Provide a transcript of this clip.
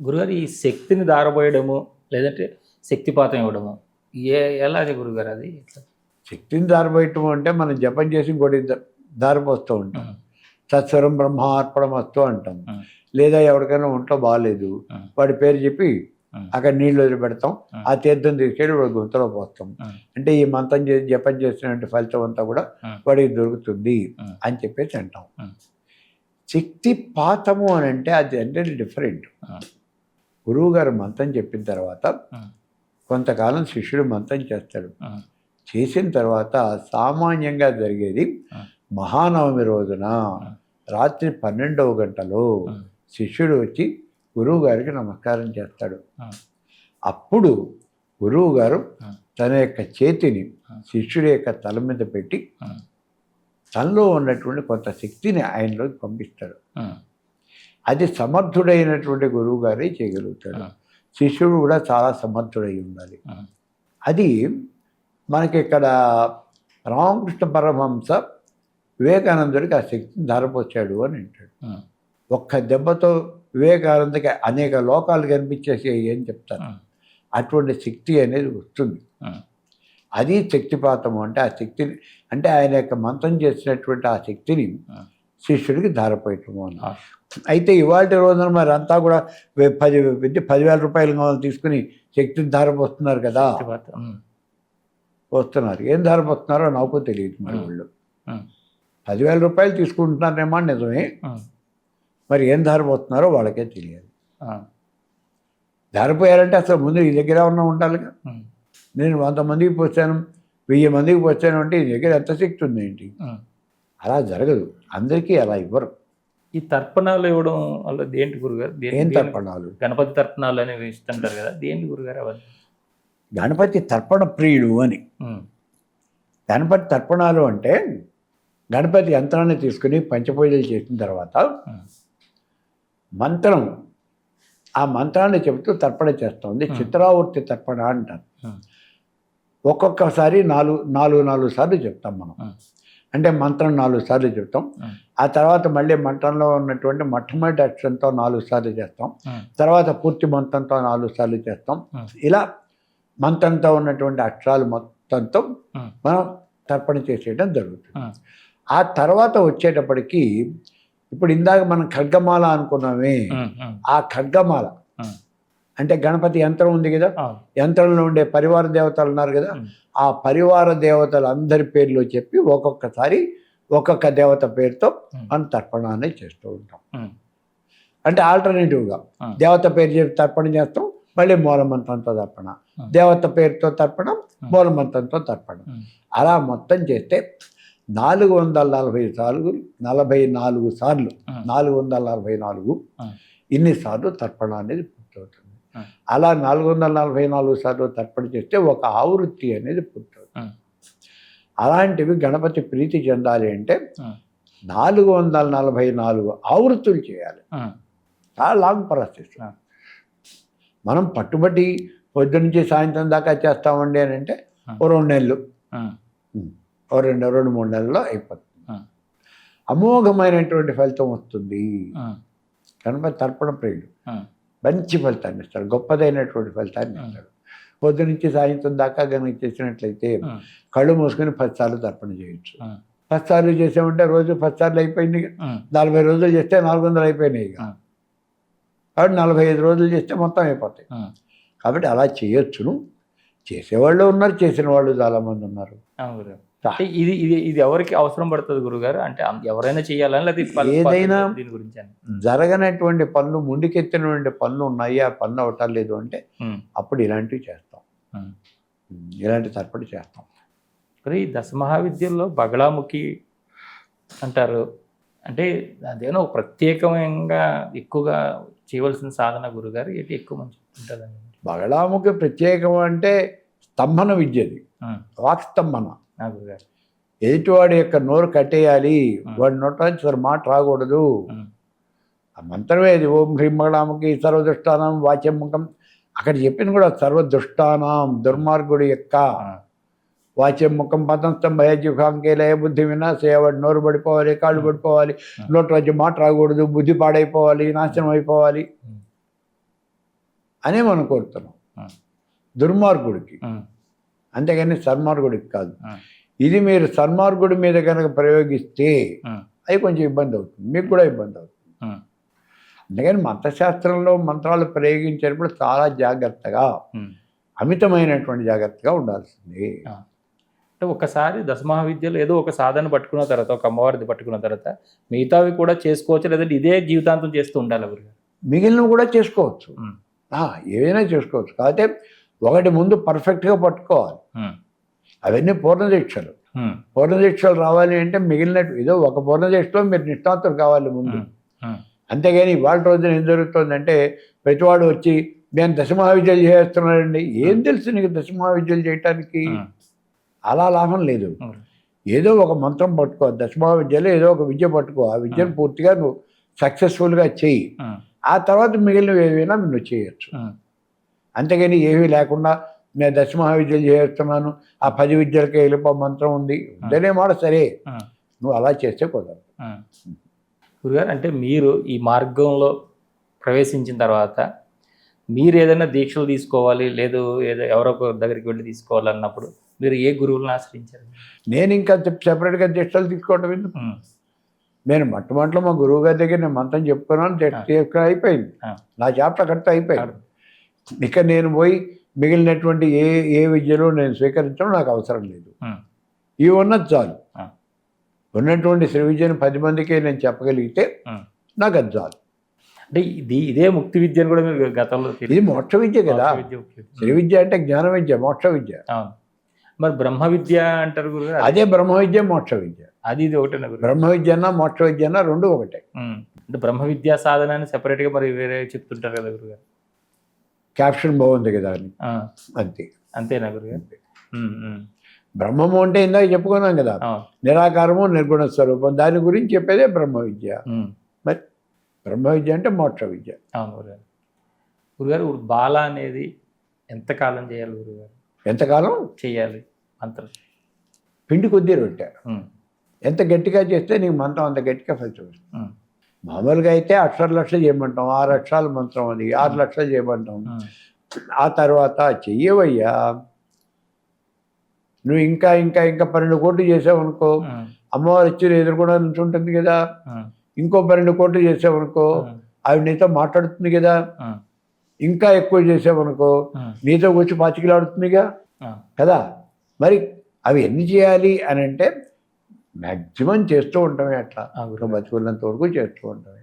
గురుగారు ఈ శక్తిని దారబోయడము లేదంటే శక్తిపాతం ఇవ్వడము ఎలాగే గురుగారు అది ఎట్లా? శక్తిని దారిపోయటం అంటే మనం జపం చేసి ఇంకోటి దారిపోస్తూ ఉంటాం. సత్స్వరం బ్రహ్మార్పణమస్తు అంటాం. లేదా ఎవరికైనా ఒంట్లో బాగాలేదు వాడి పేరు చెప్పి అక్కడ నీళ్ళు వదిలిపెడతాం. ఆ తీర్థం తీసుకెళ్ళి వాడి గుంతలో పోస్తాం. అంటే ఈ మంత్రం చేసి జపం చేసినటువంటి ఫలితం అంతా కూడా వాడికి దొరుకుతుంది అని చెప్పేసి అంటాం. శక్తిపాతము అని అంటే అది అంటే డిఫరెంట్. గురువు గారు మంత్రం చెప్పిన తర్వాత కొంతకాలం శిష్యుడు మంత్రం చేస్తాడు. చేసిన తర్వాత సామాన్యంగా జరిగేది మహానవమి రోజున రాత్రి 12వ గంటలో శిష్యుడు వచ్చి గురువు గారికి నమస్కారం చేస్తాడు. అప్పుడు గురువు గారు తన యొక్క చేతిని శిష్యుడి యొక్క తల మీద పెట్టి తనలో ఉన్నటువంటి కొంత శక్తిని ఆయనలోకి పంపిస్తాడు. అది సమర్థుడైనటువంటి గురువు గారే చేయగలుగుతాడు. శిష్యుడు కూడా చాలా సమర్థుడై ఉండాలి. అది మనకి ఇక్కడ రామకృష్ణ పరమహంస వివేకానందుడికి ఆ శక్తిని ధారపోసాడు అని అంటాడు. ఒక్క దెబ్బతో వివేకానందకి అనేక లోకాలు కనిపించేసాయి అని చెప్తారు. అటువంటి శక్తి అనేది వస్తుంది. అది శక్తిపాతము అంటే ఆ శక్తిని అంటే ఆయన యొక్క మంత్రం చేసినటువంటి ఆ శక్తిని శిష్యుడికి ధారపోయటము అని. అయితే ఇవాళ రోజున మరి అంతా కూడా 10,000 రూపాయలు తీసుకుని శక్తిని ధారపోస్తున్నారు కదా. వస్తున్నారు. ఏం ధారపోతున్నారో నాకు తెలియదు. మరి వాళ్ళు 10,000 రూపాయలు తీసుకుంటున్నారేమో నిజమే, మరి ఏం ధారపోతున్నారో వాళ్ళకే తెలియదు. ధారపోయారంటే అసలు ముందు ఈ దగ్గర ఉన్న ఉండాలిగా. నేను 100 మందికి పోసాను, 1000 మందికి పోసాను అంటే ఈ దగ్గర ఎంత శక్తి ఉంది ఏంటి? అలా జరగదు. అందరికీ అలా ఇవ్వరు. ఈ తర్పణాలు ఇవ్వడం వల్ల దేంటి గురుగారు? ఏం తర్పణాలు? గణపతి తర్పణాలు అనేవి ఇస్తుంటారు కదా, దేంటి గురుగారు అవన్నీ? గణపతి తర్పణ ప్రియుడు అని. గణపతి తర్పణాలు అంటే గణపతి యంత్రాన్ని తీసుకుని పంచపూజలు చేసిన తర్వాత మంత్రం, ఆ మంత్రాన్ని చెబుతూ తర్పణ చేస్తుంది. చిత్రావృత్తి తర్పణ అంటారు. ఒక్కొక్కసారి 4 సార్లు చెప్తాం మనం. అంటే మంత్రం 4 సార్లు చెప్తాం. ఆ తర్వాత మళ్ళీ మంత్రంలో ఉన్నటువంటి మొట్టమొదటి అక్షరంతో 4 సార్లు చేస్తాం. తర్వాత పూర్తి మంత్రంతో 4 సార్లు చేస్తాం. ఇలా మంత్రంతో ఉన్నటువంటి అక్షరాలు మొత్తంతో మనం తర్పణ చేసేయడం జరుగుతుంది. ఆ తర్వాత వచ్చేటప్పటికి ఇప్పుడు ఇందాక మనం ఖడ్గమాల అనుకున్నామే, ఆ ఖడ్గమాల అంటే గణపతి యంత్రం ఉంది కదా, యంత్రంలో ఉండే పరివార దేవతలు ఉన్నారు కదా, ఆ పరివార దేవతలు అందరి పేర్లు చెప్పి ఒక్కొక్కసారి ఒక్కొక్క దేవత పేరుతో మనం తర్పణ అనేది చేస్తూ ఉంటాం. అంటే ఆల్టర్నేటివ్గా దేవత పేరు చెప్పి తర్పణ చేస్తాం, మళ్ళీ మూలమంత్రంతో తర్పణ, దేవత పేరుతో తర్పణం, మూలమంత్రంతో తర్పణం. అలా మొత్తం చేస్తే 444 సార్లు 444 ఇన్నిసార్లు తర్పణ అనేది పూర్తవుతుంది. అలా 444 సార్లు తర్పణ చేస్తే ఒక ఆవృత్తి అనేది పూర్తవుతుంది. అలాంటివి గణపతి ప్రీతి చెందాలి అంటే 444 ఆవృత్తులు చేయాలి. చాలా లాంగ్ ప్రాసెస్. మనం పట్టుబట్టి పొద్దునుంచి సాయంత్రం దాకా చేస్తామండి అని అంటే ఓ 2 నెలలు, ఓ 2-3 నెలల్లో అయిపోతుంది. అమోఘమైనటువంటి ఫలితం వస్తుంది. గణపతి తర్పణ ప్రియుడు మంచి ఫలితాన్ని ఇస్తాడు, గొప్పదైనటువంటి ఫలితాన్ని ఇస్తాడు. పొద్దు నుంచి సాయంత్రం దాకా కనుక చేసినట్లయితే కళ్ళు మూసుకొని 10 సార్లు తర్పణ చేయొచ్చు. 10 సార్లు చేసామంటే రోజు 10 సార్లు అయిపోయింది. 40 రోజులు చేస్తే 400 అయిపోయినాయి. కాబట్టి 45 రోజులు చేస్తే మొత్తం అయిపోతాయి. కాబట్టి అలా చేయొచ్చును. చేసేవాళ్ళు ఉన్నారు, చేసిన వాళ్ళు చాలామంది ఉన్నారు. ఇది ఇది ఇది ఎవరికి అవసరం పడుతుంది గురుగారు? అంటే ఎవరైనా చేయాలని లేదా ఏదైనా దీని గురించి జరగనటువంటి పనులు, ముందుకెత్తినటువంటి పనులు ఉన్నాయి, ఆ పనులు అవటం లేదు అంటే అప్పుడు ఇలాంటివి చేస్తాం, ఇలాంటి తర్పణ చేస్తాం. ఈ దశమహావిద్యల్లో బగళాముఖి అంటారు. అంటే అదేనో ప్రత్యేకంగా ఎక్కువగా చేయవలసిన సాధన గురుగారు ఏంటి ఎక్కువ మంచి ఉంటుందండి? బగళాముఖి ప్రత్యేకం అంటే స్తంభన విద్యది, వాక్స్తంభన. గురుగారు ఎదుటివాడి యొక్క నోరు కట్టేయాలి, వాడి నోట నుంచి మాట రాకూడదు. ఆ మంత్రమే అది. ఓం హ్రీం బగళాముఖి సర్వదుష్టానం వాచ్యం ముఖం. అక్కడ చెప్పింది కూడా సర్వదుష్టానం, దుర్మార్గుడి యొక్క వాచ్యం ముఖం పతంస్తం భయజుఖాంకే లయ బుద్ధి వినాశయ. వాడి నోరు పడిపోవాలి, కాళ్ళు పడిపోవాలి, నోటి వచ్చి మాట రాకూడదు, బుద్ధి పాడైపోవాలి, నాశనం అయిపోవాలి. అనే మనం కోరుతున్నాం, దుర్మార్గుడికి, అంతేగాని సన్మార్గుడికి కాదు. ఇది మీరు సన్మార్గుడి మీద కనుక ప్రయోగిస్తే అది కొంచెం ఇబ్బంది అవుతుంది, మీకు కూడా ఇబ్బంది అవుతుంది. అందుకని మంత్రశాస్త్రంలో మంత్రాలు ప్రయోగించేటప్పుడు చాలా జాగ్రత్తగా, అమితమైనటువంటి జాగ్రత్తగా ఉండాల్సింది. అంటే ఒకసారి దశమహావిద్యలు ఏదో ఒక సాధన పట్టుకున్న తర్వాత, ఒక అమ్మవారిది పట్టుకున్న తర్వాత మిగతావి కూడా చేసుకోవచ్చు, లేదంటే ఇదే జీవితాంతం చేస్తూ ఉండాలి ఎవరు? మిగిలినవి కూడా చేసుకోవచ్చు, ఏదైనా చేసుకోవచ్చు. కాకపోతే ఒకటి ముందు పర్ఫెక్ట్గా పట్టుకోవాలి. అవన్నీ పూర్ణదీక్షలు. పూర్ణదీక్షలు రావాలి అంటే మిగిలినట్టు ఏదో ఒక పూర్ణదీక్షలో మీరు నిష్ఠాంతులు కావాలి ముందు. అంతేగాని ఇవాళ రోజున ఏం జరుగుతుందంటే ప్రతివాడు వచ్చి నేను దశమహావిద్యలు చేస్తున్నాడండి. ఏం తెలుసు నీకు దశమహావిద్యలు చేయటానికి? అలా లాభం లేదు. ఏదో ఒక మంత్రం పట్టుకో, దశమహావిద్యలో ఏదో ఒక విద్య పట్టుకో, ఆ విద్యను పూర్తిగా నువ్వు సక్సెస్ఫుల్గా చెయ్యి. ఆ తర్వాత మిగిలినవి ఏవైనా నువ్వు చేయొచ్చు. అంతేగాని ఏమీ లేకుండా నేను దశమహావిద్యలు చేస్తున్నాను, ఆ 10 విద్యలకే వెళ్ళిపో మంత్రం ఉంది ఉందనే మాట సరే, నువ్వు అలా చేస్తే కుదరదు. గురుగారు, అంటే మీరు ఈ మార్గంలో ప్రవేశించిన తర్వాత మీరు ఏదైనా దీక్షలు తీసుకోవాలి, లేదు ఏదో ఎవరో దగ్గరికి వెళ్ళి తీసుకోవాలన్నప్పుడు మీరు ఏ గురువులను ఆశ్రయించారు? నేను ఇంకా సెపరేట్గా దీక్షలు తీసుకోవడం ఎందుకు? నేను మొట్టమొదటిలో మా గురువు గారి దగ్గర నేను మంత్రం చెప్పుకున్నాను, చేసుకుని అయిపోయింది, నా చాప్టర్ అక్కడితో అయిపోయింది. ఇక నేను పోయి మిగిలినటువంటి ఏ విద్యలో నేను స్వీకరించడం నాకు అవసరం లేదు. ఇవి ఉన్నది చాలు. ఉన్నటువంటి శ్రీ విద్యను 10 మందికి నేను చెప్పగలిగితే నాకు అది చాలు. అంటే ఇదే ముక్తి విద్యను కూడా మీరు గతంలో, ఇది మోక్ష విద్య కదా. శ్రీ విద్య అంటే జ్ఞాన విద్య, మోక్ష విద్య. మరి బ్రహ్మ విద్య అంటారు గురుగారు, అదే బ్రహ్మ విద్య, మోక్ష విద్య. అది ఇది ఒకటే? బ్రహ్మ విద్య అన్నా మోక్ష విద్య అన్నా రెండు ఒకటే. అంటే బ్రహ్మ విద్యా సాధన అని సెపరేట్గా మరి వేరే చెప్తుంటారు కదా గురుగారు? క్యాప్షన్ బాగుంది కదా అని, అంతే. అంతేనా గురుగారు? బ్రహ్మము అంటే ఇందాక చెప్పుకున్నాం కదా, నిరాకారము నిర్గుణ స్వరూపం, దాని గురించి చెప్పేదే బ్రహ్మ విద్య. మరి బ్రహ్మ విద్య అంటే మోక్ష విద్య. అవును గురుగారు. గురుగారు, బాల అనేది ఎంతకాలం చేయాలి గురుగారు? ఎంతకాలం చేయాలి మంత్రం? పిండి కొద్దీ రొట్టె. ఎంత గట్టిగా చేస్తే నీకు మంత్రం అంత గట్టిగా ఫలితం వస్తుంది. మామూలుగా అయితే అక్షరాలు చేయమంటాం, 6 అక్షరాల మంత్రం అది 6 లక్షలు చేయమంటాం. ఆ తర్వాత చెయ్యవయ్యా, నువ్వు ఇంకా ఇంకా ఇంకా 12 కోట్లు చేసావనుకో, అమ్మవారు వచ్చి ఎదురుకుండా నుంచుంటుంది కదా, ఇంకో 12 కోట్లు చేసావనుకో ఆవిడ నీతో మాట్లాడుతుంది కదా, ఇంకా ఎక్కువ చేసావనుకో నీతో వచ్చి పాచికలాడుతుందిగా కదా. మరి అవి ఎన్ని చేయాలి అని అంటే మ్యాక్సిమం చేస్తూ ఉంటామే, అట్లా బతుకున్నంత వరకు చేస్తూ ఉంటామే.